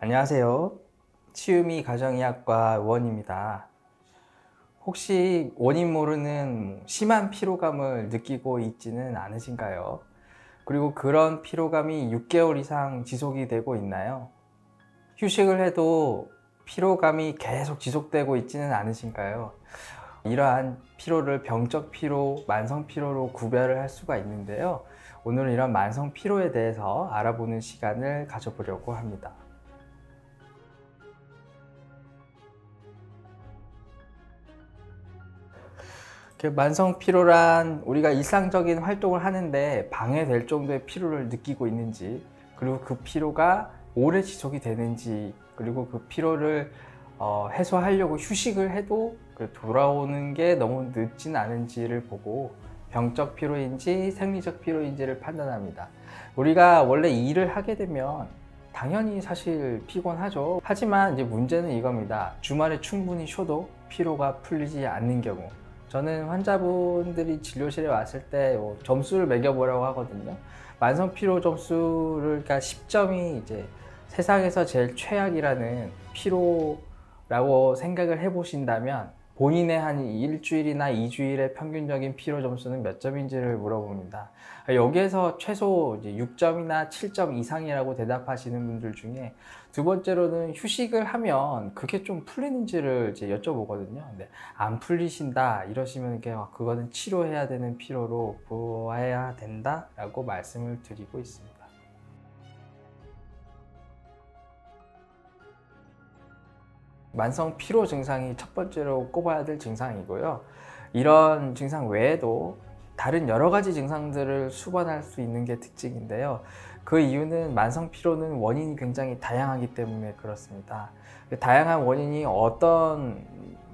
안녕하세요. 치유미 가정의학과 의원입니다. 혹시 원인 모르는 심한 피로감을 느끼고 있지는 않으신가요? 그리고 그런 피로감이 6개월 이상 지속이 되고 있나요? 휴식을 해도 피로감이 계속 지속되고 있지는 않으신가요? 이러한 피로를 병적 피로, 만성 피로로 구별을 할 수가 있는데요. 오늘은 이런 만성 피로에 대해서 알아보는 시간을 가져보려고 합니다. 만성 피로란 우리가 일상적인 활동을 하는데 방해될 정도의 피로를 느끼고 있는지, 그리고 그 피로가 오래 지속이 되는지, 그리고 그 피로를 해소하려고 휴식을 해도 돌아오는 게 너무 늦진 않은지를 보고 병적 피로인지 생리적 피로인지를 판단합니다. 우리가 원래 일을 하게 되면 당연히 사실 피곤하죠. 하지만 이제 문제는 이겁니다. 주말에 충분히 쉬어도 피로가 풀리지 않는 경우, 저는 환자분들이 진료실에 왔을 때 점수를 매겨보라고 하거든요. 만성 피로 점수를, 그러니까 10점이 이제 세상에서 제일 최악이라는 피로라고 생각을 해보신다면 본인의 한 일주일이나 2주일의 평균적인 피로 점수는 몇 점인지를 물어봅니다. 여기에서 최소 이제 6점이나 7점 이상이라고 대답하시는 분들 중에 두 번째로는 휴식을 하면 그게 좀 풀리는지를 이제 여쭤보거든요. 근데 안 풀리신다 이러시면 그거는 치료해야 되는 피로로 보아야 된다라고 말씀을 드리고 있습니다. 만성 피로 증상이 첫 번째로 꼽아야 될 증상이고요. 이런 증상 외에도 다른 여러 가지 증상들을 수반할 수 있는 게 특징인데요. 그 이유는 만성 피로는 원인이 굉장히 다양하기 때문에 그렇습니다. 다양한 원인이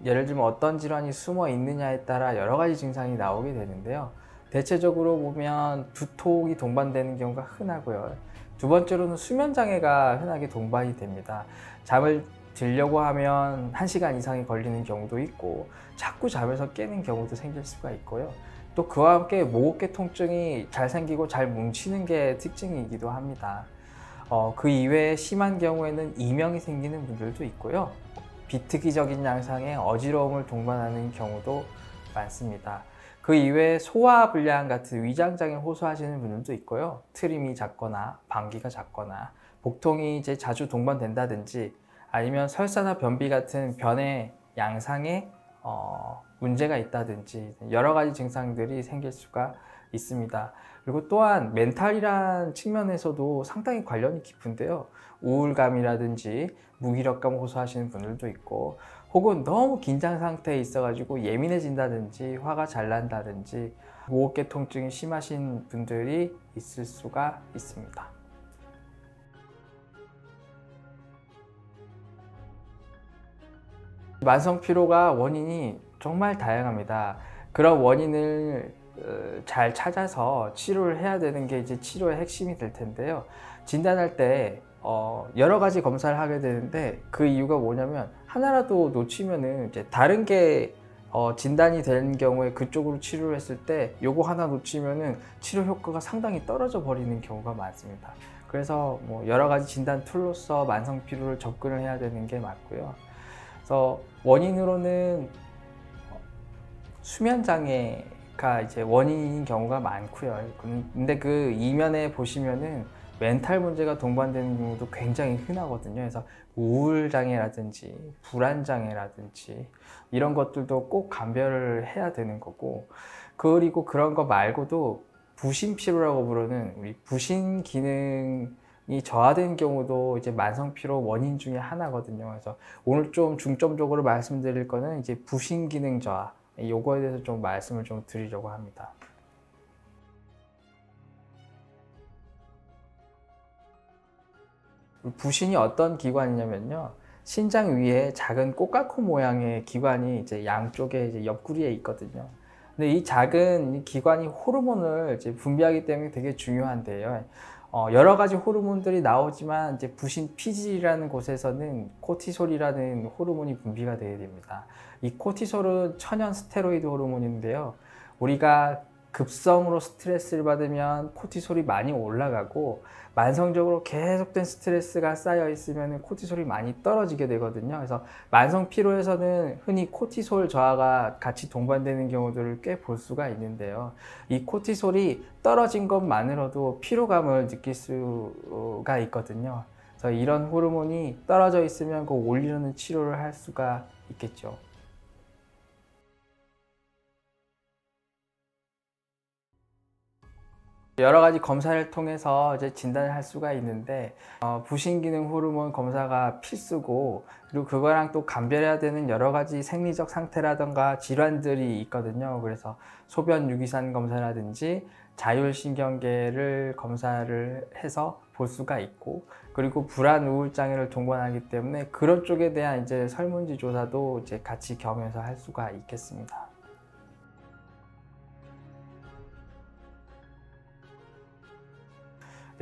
예를 들면 어떤 질환이 숨어 있느냐에 따라 여러 가지 증상이 나오게 되는데요. 대체적으로 보면 두통이 동반되는 경우가 흔하고요. 두 번째로는 수면 장애가 흔하게 동반이 됩니다. 잠을 들려고 하면 1시간 이상이 걸리는 경우도 있고, 자꾸 잠에서 깨는 경우도 생길 수가 있고요. 또 그와 함께 목어깨 통증이 잘 생기고 잘 뭉치는 게 특징이기도 합니다. 그 이외에 심한 경우에는 이명이 생기는 분들도 있고요. 비특이적인 양상의 어지러움을 동반하는 경우도 많습니다. 그 이외에 소화불량 같은 위장장애를 호소하시는 분들도 있고요. 트림이 잦거나 방귀가 잦거나 복통이 이제 자주 동반된다든지, 아니면 설사나 변비 같은 변의 양상에 문제가 있다든지 여러 가지 증상들이 생길 수가 있습니다. 그리고 또한 멘탈이란 측면에서도 상당히 관련이 깊은데요. 우울감이라든지 무기력감 호소하시는 분들도 있고, 혹은 너무 긴장 상태에 있어가지고 예민해진다든지 화가 잘 난다든지 목어깨 통증이 심하신 분들이 있을 수가 있습니다. 만성 피로가 원인이 정말 다양합니다. 그런 원인을 잘 찾아서 치료를 해야 되는 게 이제 치료의 핵심이 될 텐데요. 진단할 때 여러 가지 검사를 하게 되는데, 그 이유가 뭐냐면 하나라도 놓치면은 이제 다른 게 진단이 된 경우에 그쪽으로 치료를 했을 때 요거 하나 놓치면은 치료 효과가 상당히 떨어져 버리는 경우가 많습니다. 그래서 여러 가지 진단 툴로서 만성 피로를 접근을 해야 되는 게 맞고요. 그래서 원인으로는 수면 장애가 이제 원인인 경우가 많고요. 근데 그 이면에 보시면은 멘탈 문제가 동반되는 경우도 굉장히 흔하거든요. 그래서 우울 장애라든지 불안 장애라든지 이런 것들도 꼭 감별을 해야 되는 거고, 그리고 그런 거 말고도 부신 피로라고 부르는 우리 부신 기능이 저하된 경우도 이제 만성 피로 원인 중에 하나거든요. 그래서 오늘 좀 중점적으로 말씀드릴 거는 이제 부신 기능 저하, 요거에 대해서 좀 말씀을 좀 드리려고 합니다. 부신이 어떤 기관이냐면요, 신장 위에 작은 꽃가코 모양의 기관이 이제 양쪽에 이제 옆구리에 있거든요. 근데 이 작은 기관이 호르몬을 이제 분비하기 때문에 되게 중요한데요. 여러 가지 호르몬들이 나오지만 이제 부신 피질이라는 곳에서는 코티솔이라는 호르몬이 분비가 되게 됩니다. 이 코티솔은 천연 스테로이드 호르몬인데요. 우리가 급성으로 스트레스를 받으면 코티솔이 많이 올라가고, 만성적으로 계속된 스트레스가 쌓여 있으면 코티솔이 많이 떨어지게 되거든요. 그래서 만성 피로에서는 흔히 코티솔 저하가 같이 동반되는 경우들을 꽤 볼 수가 있는데요. 이 코티솔이 떨어진 것만으로도 피로감을 느낄 수가 있거든요. 그래서 이런 호르몬이 떨어져 있으면 그 올리려는 치료를 할 수가 있겠죠. 여러 가지 검사를 통해서 이제 진단을 할 수가 있는데, 부신기능 호르몬 검사가 필수고, 그리고 그거랑 또 감별해야 되는 여러 가지 생리적 상태라든가 질환들이 있거든요. 그래서 소변 유기산 검사라든지 자율신경계를 검사를 해서 볼 수가 있고, 그리고 불안 우울 장애를 동반하기 때문에 그런 쪽에 대한 이제 설문지 조사도 이제 같이 겸해서 할 수가 있겠습니다.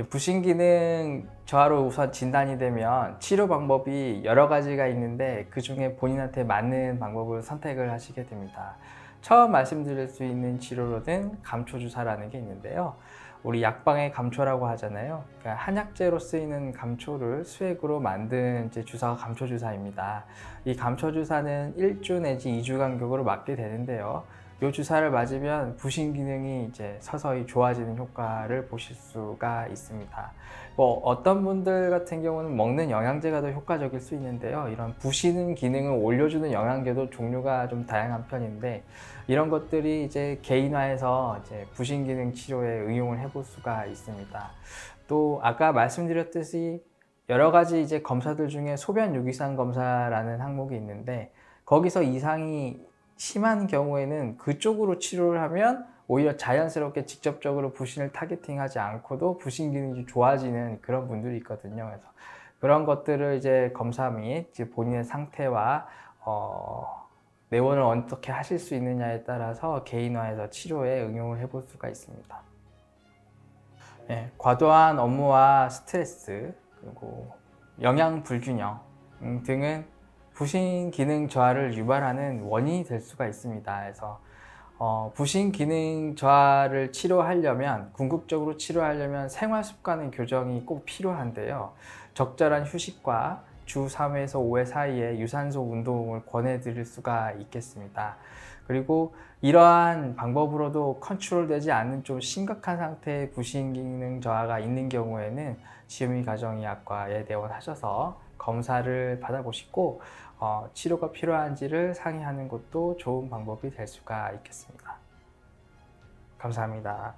부신기능 저하로 우선 진단이 되면 치료 방법이 여러 가지가 있는데, 그 중에 본인한테 맞는 방법을 선택을 하시게 됩니다. 처음 말씀드릴 수 있는 치료로는 감초주사라는 게 있는데요. 우리 약방의 감초라고 하잖아요. 그러니까 한약재로 쓰이는 감초를 수액으로 만든 이제 주사가 감초주사입니다. 이 감초주사는 1주 내지 2주 간격으로 맞게 되는데요. 이 주사를 맞으면 부신 기능이 이제 서서히 좋아지는 효과를 보실 수가 있습니다. 어떤 분들 같은 경우는 먹는 영양제가 더 효과적일 수 있는데요. 이런 부신 기능을 올려주는 영양제도 종류가 좀 다양한 편인데, 이런 것들이 이제 개인화해서 이제 부신 기능 치료에 응용을 해볼 수가 있습니다. 또 아까 말씀드렸듯이 여러 가지 이제 검사들 중에 소변 유기산 검사라는 항목이 있는데, 거기서 이상이 심한 경우에는 그쪽으로 치료를 하면 오히려 자연스럽게 직접적으로 부신을 타겟팅하지 않고도 부신 기능이 좋아지는 그런 분들이 있거든요. 그래서 그런 것들을 이제 검사 및 이제 본인의 상태와 내원을 어떻게 하실 수 있느냐에 따라서 개인화해서 치료에 응용을 해볼 수가 있습니다. 네, 과도한 업무와 스트레스, 그리고 영양 불균형 등은 부신 기능 저하를 유발하는 원인이 될 수가 있습니다. 그래서 부신 기능 저하를 치료하려면, 궁극적으로 치료하려면 생활 습관의 교정이 꼭 필요한데요. 적절한 휴식과 주 3회에서 5회 사이에 유산소 운동을 권해드릴 수가 있겠습니다. 그리고 이러한 방법으로도 컨트롤되지 않는 좀 심각한 상태의 부신 기능 저하가 있는 경우에는 지음이 가정의학과에 내원하셔서 검사를 받아보시고 치료가 필요한지를 상의하는 것도 좋은 방법이 될 수가 있겠습니다. 감사합니다.